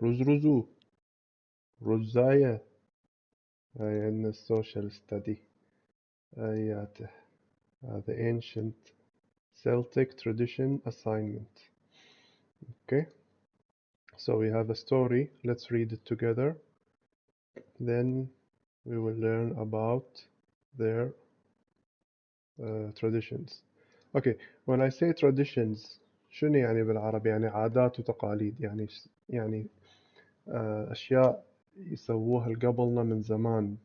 رزرزو رزاية. هاي عندنا السوشيال ستدي آياته. هذا ancient Celtic tradition assignment. Okay, so we have a story. Let's read it together. Then we will learn about their traditions. Okay, when I say traditions شنو يعني بالعربي؟ يعني عادات وتقاليد، يعني أشياء يسووها قبلنا من زمان.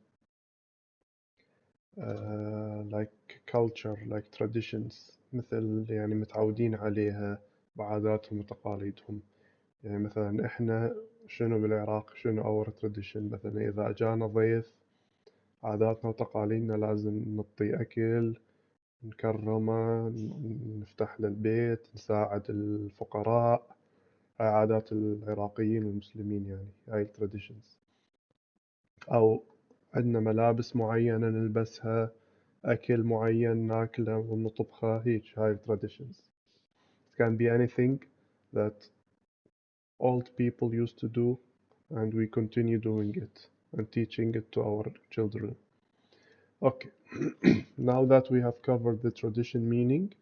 like culture, like traditions، مثل يعني متعودين عليها بعاداتهم وتقاليدهم. يعني مثلا إحنا شنو بالعراق، شنو our tradition؟ مثلا إذا أجانا ضيف، عاداتنا وتقاليدنا لازم نعطيه أكل، نكرمه، نفتح له البيت، نساعد الفقراء. هاي عادات العراقيين والمسلمين، يعني هاي traditions. أو عندنا ملابس معينة نلبسها، أكل معين ناكله ونطبخه، هيك هاي traditions. It can be anything that old people used to do and we continue doing it and teaching it to our children. Okay, now that we have covered the tradition meaning,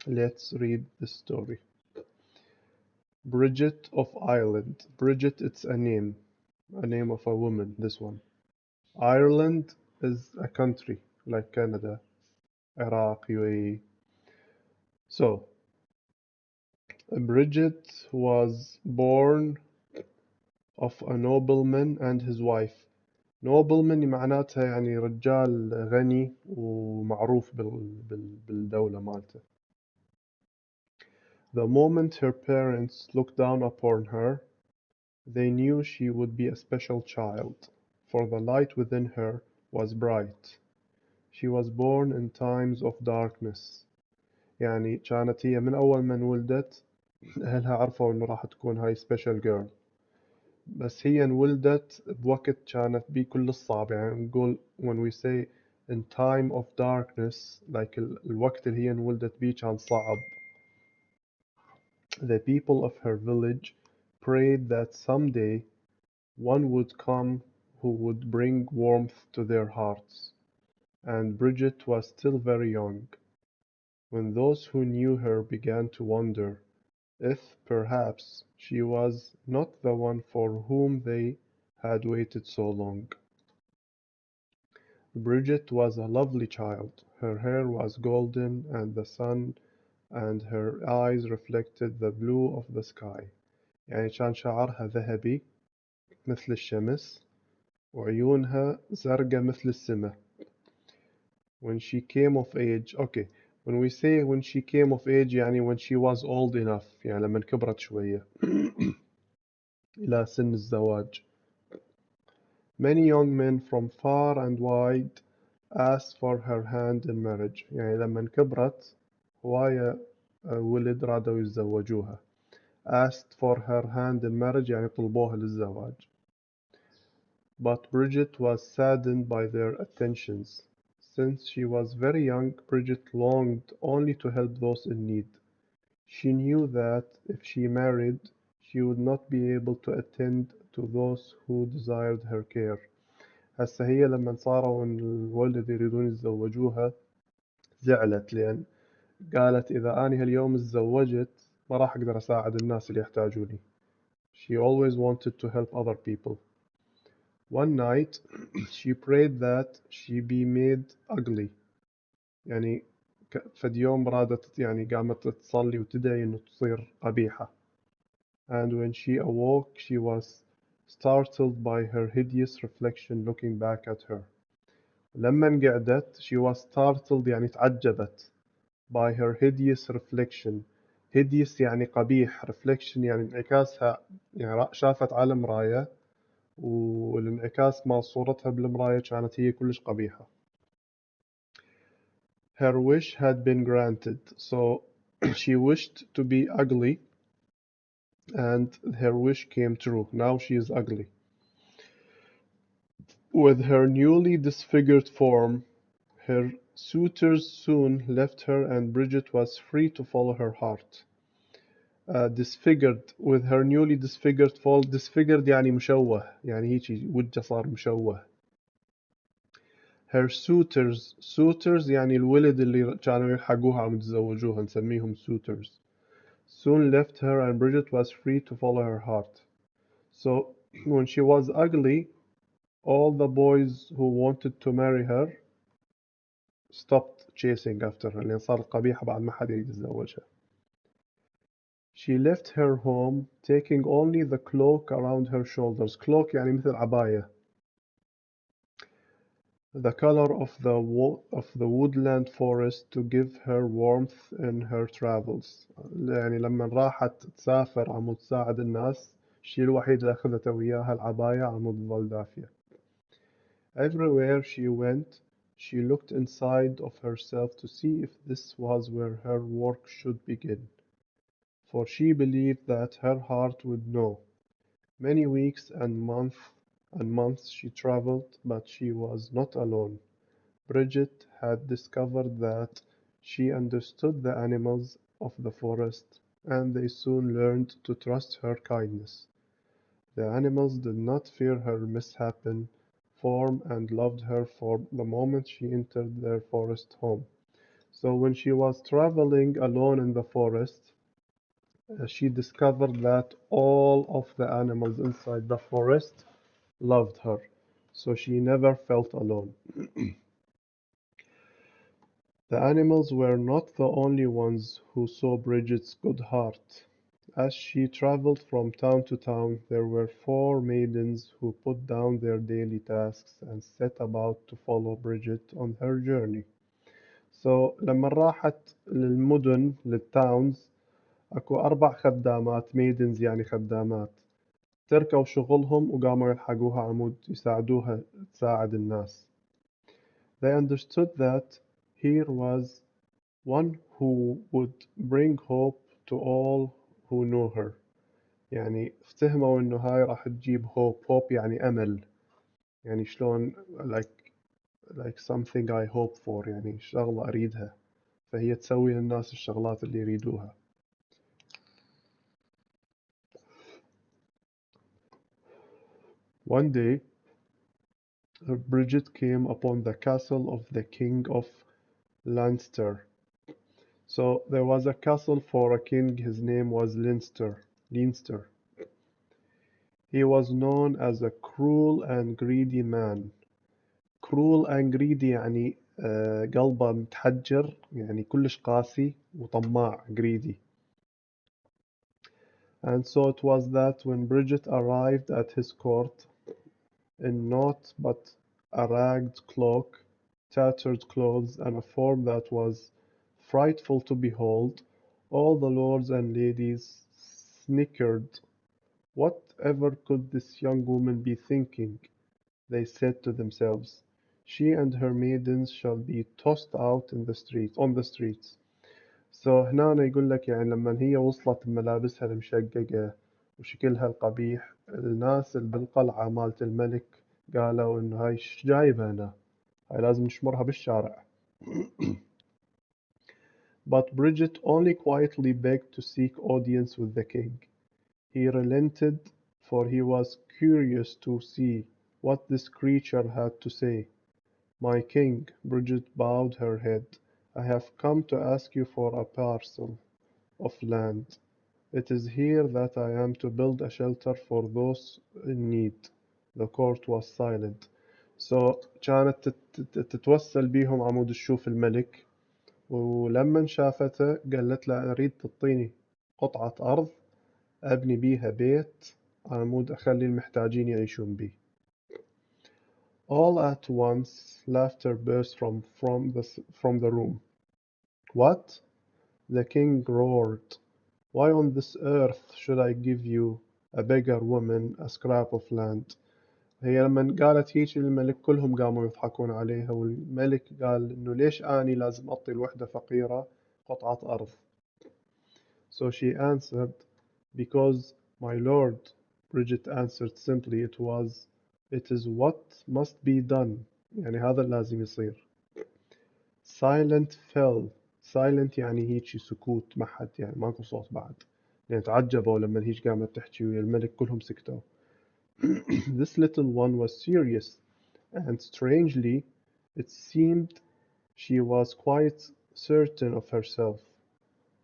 let's read the story. Bridget of Ireland. Bridget, it's a name of a woman, this one. Ireland is a country like Canada, Iraq, UAE. So, Bridget was born of a nobleman and his wife. Nobleman معناتها يعني رجال غني ومعروف بالدولة مالته. The moment her parents looked down upon her, they knew she would be a special child, for the light within her was bright. She was born in times of darkness. يعني كانت هي من أول ما انولدت أهلها عرفوا إنه راح تكون هاي special girl. بس هي انولدت بوقت كانت بيه كل الصعب. يعني نقول when we say in time of darkness, like الوقت اللي هي انولدت بيه كان صعب. The people of her village prayed that someday one would come who would bring warmth to their hearts. And Bridget was still very young when those who knew her began to wonder if perhaps she was not the one for whom they had waited so long. Bridget was a lovely child. Her hair was golden and the sun and her eyes reflected the blue of the sky. يعني كان شعرها ذهبي مثل الشمس وعيونها زرقاء مثل السماء. When she came of age, okay, when we say when she came of age يعني when she was old enough، يعني لما كبرت شوية إلى سن الزواج. Many young men from far and wide asked for her hand in marriage. يعني لما كبرت هواية ولد رادوا يتزوجوها. Asked for her hand in marriage يعني طلبوها للزواج. But Bridget was saddened by their attentions. Since she was very young, Bridget longed only to help those in need. She knew that if she married, she would not be able to attend to those who desired her care. هسه هي لما صاروا الولد يريدون يتزوجوها زعلت، لأن قالت إذا أنا هاليوم تزوجت ما راح أقدر أساعد الناس اللي يحتاجوني. She always wanted to help other people. One night she prayed that she be made ugly. يعني فد يوم رادت يعني قامت تصلي وتدعي إنه تصير قبيحة. And when she awoke she was startled by her hideous reflection looking back at her. لما قعدت she was startled يعني تعجبت by her hideous reflection. hideous يعني قبيح، reflection يعني انعكاسها، يعني شافت على مراية والانعكاس مال صورتها بالمراية كانت هي كلش قبيحة. Her wish had been granted, so she wished to be ugly and her wish came true. Now she is ugly. With her newly disfigured form, her suitors soon left her and Bridget was free to follow her heart. disfigured with her newly disfigured fall. Disfigured يعني مشوه، يعني هيجي وجهه صار مشوه. Her suitors يعني الولد اللي كانوا يلحقوها عم يتزوجوها نسميهم suitors soon left her and Bridget was free to follow her heart. So when she was ugly, all the boys who wanted to marry her stopped chasing after her لأن صارت قبيحة بعد ما حد يريد يتزوجها. She left her home taking only the cloak around her shoulders. Cloak يعني مثل عباية. The color of the woodland forest to give her warmth in her travels. يعني لما راحت تسافر عمود تساعد الناس الشيء الوحيد اللي أخذته وياها العباية عمود تظل دافية. Everywhere she went, she looked inside of herself to see if this was where her work should begin. For she believed that her heart would know. Many weeks and months she traveled, but she was not alone. Bridget had discovered that she understood the animals of the forest, and they soon learned to trust her kindness. The animals did not fear her misshapen form and loved her for the moment she entered their forest home. So when she was traveling alone in the forest, she discovered that all of the animals inside the forest loved her, so she never felt alone. The animals were not the only ones who saw Bridget's good heart. As she traveled from town to town, there were four maidens who put down their daily tasks and set about to follow Bridget on her journey. So لما راحت للمدن للتاونز اكو 4 خدامات maidens يعني خدامات تركوا شغلهم وقاموا يلحقوها عمود يساعدوها تساعد الناس. They understood that here was one who would bring hope to all who knew her. يعني افتهموا انه هاي راح تجيب hope يعني امل يعني شلون like something I hope for يعني شغلة اريدها فهي تسوي للناس الشغلات اللي يريدوها. One day Bridget came upon the castle of the king of Leinster. So there was a castle for a king, his name was Leinster. He was known as a cruel and greedy man. Cruel and greedy يعني قلبه متحجر يعني كلش قاسي وطماع greedy. And so it was that when Bridget arrived at his court in naught but a ragged cloak, tattered clothes, and a form that was frightful to behold, all the lords and ladies snickered. Whatever could this young woman be thinking? They said to themselves. She and her maidens shall be tossed out in the streets on the streets. So هنا أنا يقول لك يعني لما هي وصلت بملابسها المشققة وشكلها القبيح الناس اللي بالقلعة مالت الملك قالوا إنه هاي إيش جايبة هنا هاي لازم نشمرها بالشارع. But Bridget only quietly begged to seek audience with the king. He relented, for he was curious to see what this creature had to say. My king, Bridget bowed her head, I have come to ask you for a parcel of land. It is here that I am to build a shelter for those in need. The court was silent. So كانت تتوسل بيهم عمود تشوف الملك ولما شافته قالت له أريد تعطيني قطعة أرض أبني بيها بيت عمود أخلي المحتاجين يعيشون بيه. All at once laughter burst from the room. What? The king roared. Why on this earth should I give you, a beggar woman, a scrap of land? هي لما قالت هيك للملك كلهم قاموا يضحكون عليها والملك قال إنه ليش أني لازم أعطي الوحدة فقيرة قطعة أرض. So she answered, because my lord, Bridget answered simply, it is what must be done. يعني هذا لازم يصير. Silent fell. Silent يعني هيك سكوت ما حد يعني ماكو صوت بعد. يعني تعجبوا لما هيج قامت تحكي ويا الملك كلهم سكتوا. This little one was serious, and strangely, it seemed she was quite certain of herself.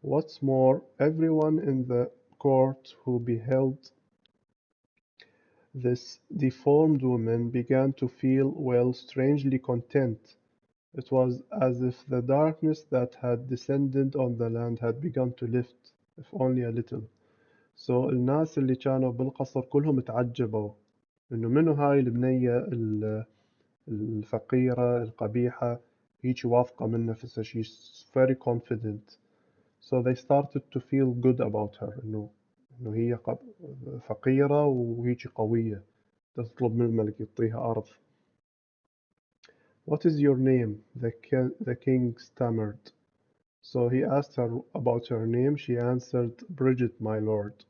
What's more, everyone in the court who beheld this deformed woman began to feel, well, strangely content. It was as if the darkness that had descended on the land had begun to lift, if only a little. So الناس اللي كانوا بالقصر كلهم تعجبوا إنه منو هاي البنية الفقيرة القبيحة هيجي واثقة من نفسها. She's very confident. So they started to feel good about her إنه هي فقيرة وهيجي قوية تطلب من الملك يعطيها أرض. What is your name? The king stammered. So he asked her about her name. She answered, Bridget, my lord.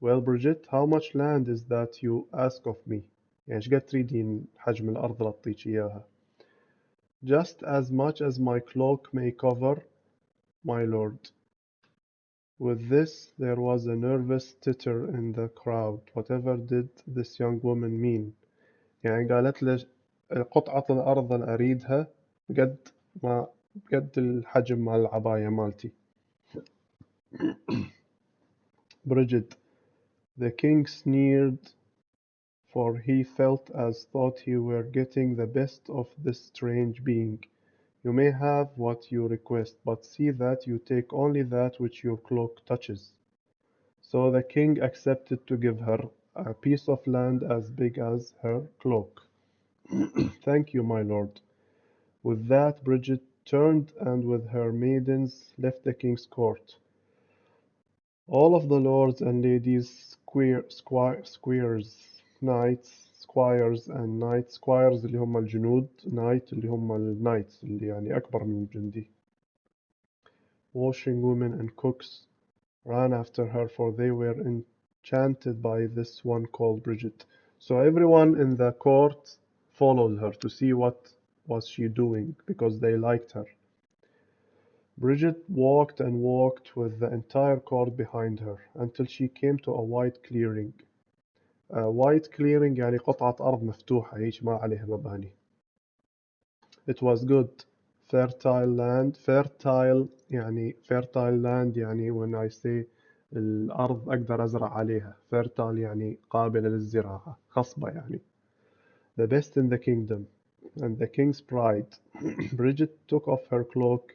Well, Bridget, how much land is that you ask of me? يعني ايش قد تريدين حجم الأرض اللي أعطيك إياها؟ Just as much as my cloak may cover, my lord. With this there was a nervous titter in the crowd. Whatever did this young woman mean? يعني قالت له قطعة الأرض اللي أريدها بقد ما بقد الحجم مال العباية مالتي. Bridget, the king sneered, for he felt as thought he were getting the best of this strange being. You may have what you request, but see that you take only that which your cloak touches. So the king accepted to give her a piece of land as big as her cloak. Thank you, my lord. With that, Bridget turned and with her maidens left the king's court. All of the lords and ladies, squires, knights, squires and knights. squires اللي هم الجنود, knight اللي هم الknights اللي يعني أكبر من الجندي. Washing women and cooks ran after her, for they were enchanted by this one called Bridget. So everyone in the court followed her to see what was she doing, because they liked her. Bridget walked and walked with the entire court behind her until she came to a wide clearing. A wide clearing يعني قطعة أرض مفتوحة هيك ما عليها مباني. It was good, fertile land. Fertile يعني when I say الأرض أقدر أزرع عليها. Fertile يعني قابلة للزراعة, خصبة يعني. The best in the kingdom, and the king's pride. Bridget took off her cloak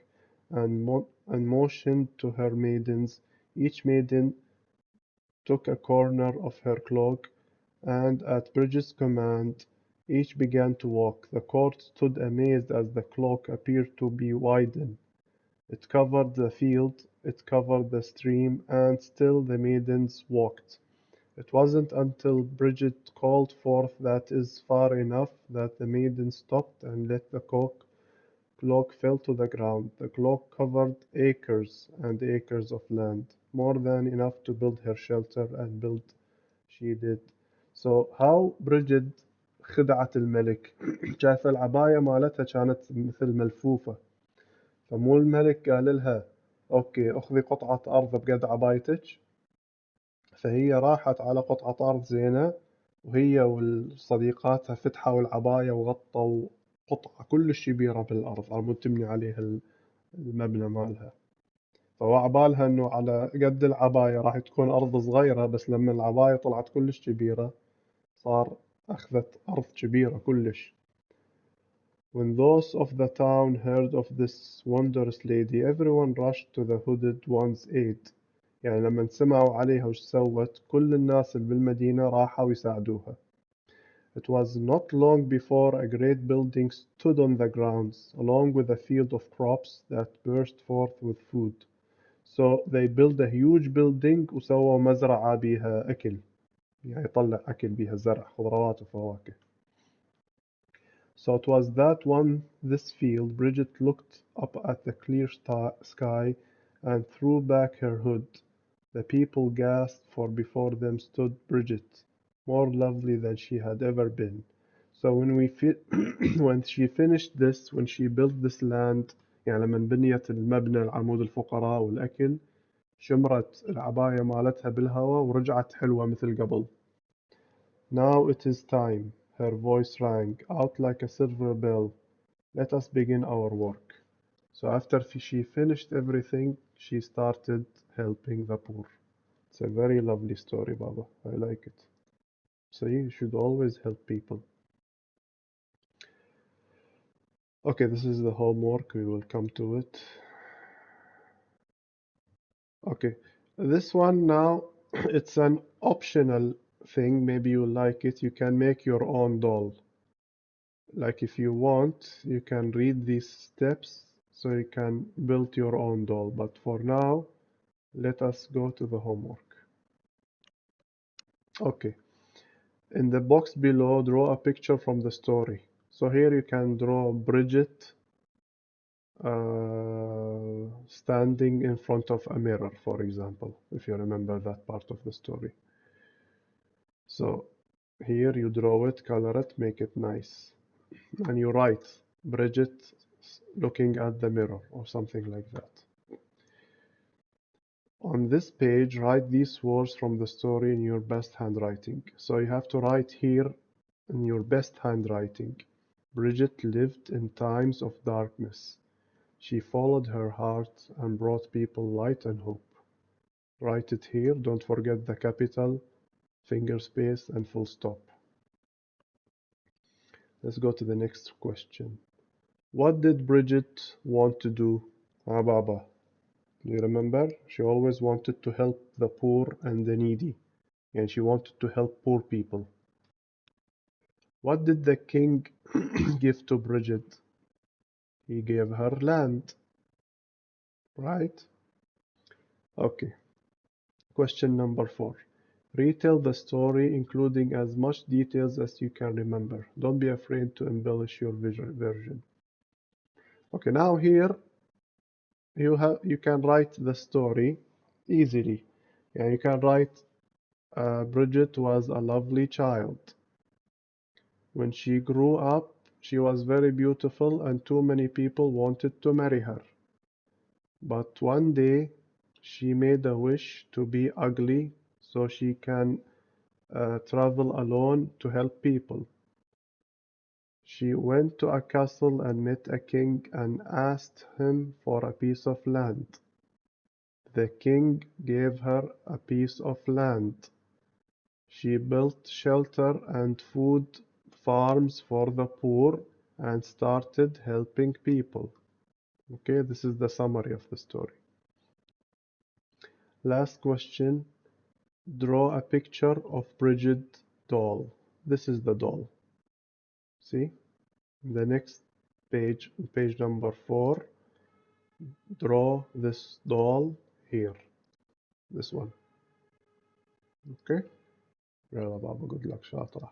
and motioned to her maidens. Each maiden took a corner of her cloak, and at Bridget's command each began to walk. The court stood amazed as the cloak appeared to be widen. It covered the field, it covered the stream, and still the maidens walked. It wasn't until Bridget called forth, "That is far enough," that the maidens stopped and let the cloak fell to the ground. The cloak covered acres and acres of land, more than enough to build her shelter, and build she did. So how Bridget خدعت الملك. شايفة العباية مالتها كانت مثل ملفوفة, فمو الملك قال لها اوكي اخذي قطعة ارض بقد عبايتك, فهي راحت على قطعة ارض زينة, وهي والصديقاتها فتحوا العباية وغطوا قطعة كلش كبيرة بالارض على مود تبني عليها المبنى مالها. فهو عبالها انه على قد العباية راح تكون ارض صغيرة, بس لما العباية طلعت كلش كبيرة صار أخذت أرض كبيرة كلش. When those of the town heard of this wondrous lady, everyone rushed to the hooded one's aid. يعني لما سمعوا عليها وش سوت, كل الناس اللي بالمدينة راحوا يساعدوها. It was not long before a great building stood on the grounds, along with a field of crops that burst forth with food. So they built a huge building وسووا مزرعة بيها أكل, يعني يطلع أكل بيها, زرع خضروات وفواكه. So it was that on this field Bridget looked up at the clear sky and threw back her hood. The people gasped, for before them stood Bridget, more lovely than she had ever been. So when she finished this, when she built this land, يعني لما بنيت المبنى العمود الفقراء والأكل, شمرت العباية مالتها بالهوا ورجعت حلوة مثل قبل. Now it is time. Her voice rang out like a silver bell. Let us begin our work. So after she finished everything, she started helping the poor. It's a very lovely story, Baba. I like it. So you should always help people. Okay, this is the homework. We will come to it. Okay, this one now, it's an optional thing. Maybe you like it. You can make your own doll. Like if you want, you can read these steps so you can build your own doll. But for now, let us go to the homework. Okay, in the box below, draw a picture from the story. So here you can draw Bridget standing in front of a mirror, for example, if you remember that part of the story. So here you draw it, color it, make it nice. And you write Bridget looking at the mirror or something like that. On this page, write these words from the story in your best handwriting. So you have to write here in your best handwriting. Bridget lived in times of darkness. She followed her heart and brought people light and hope. Write it here. Don't forget the capital, finger space, and full stop. Let's go to the next question. What did Bridget want to do? Baba. Do you remember? She always wanted to help the poor and the needy, and she wanted to help poor people. What did the king give to Bridget? He gave her land, right? Okay. Question number 4. Retell the story, including as much details as you can remember. Don't be afraid to embellish your version. Okay, now here you can write the story easily. Yeah, you can write Bridget was a lovely child. When she grew up, she was very beautiful and too many people wanted to marry her. But one day she made a wish to be ugly so she can travel alone to help people. She went to a castle and met a king and asked him for a piece of land. The king gave her a piece of land. She built shelter and food farms for the poor and started helping people. Okay, this is the summary of the story. Last question. Draw a picture of Bridget doll. This is the doll. See? The next page, page number 4, draw this doll here. This one. Okay? يلا بابا, good luck, شاطرة.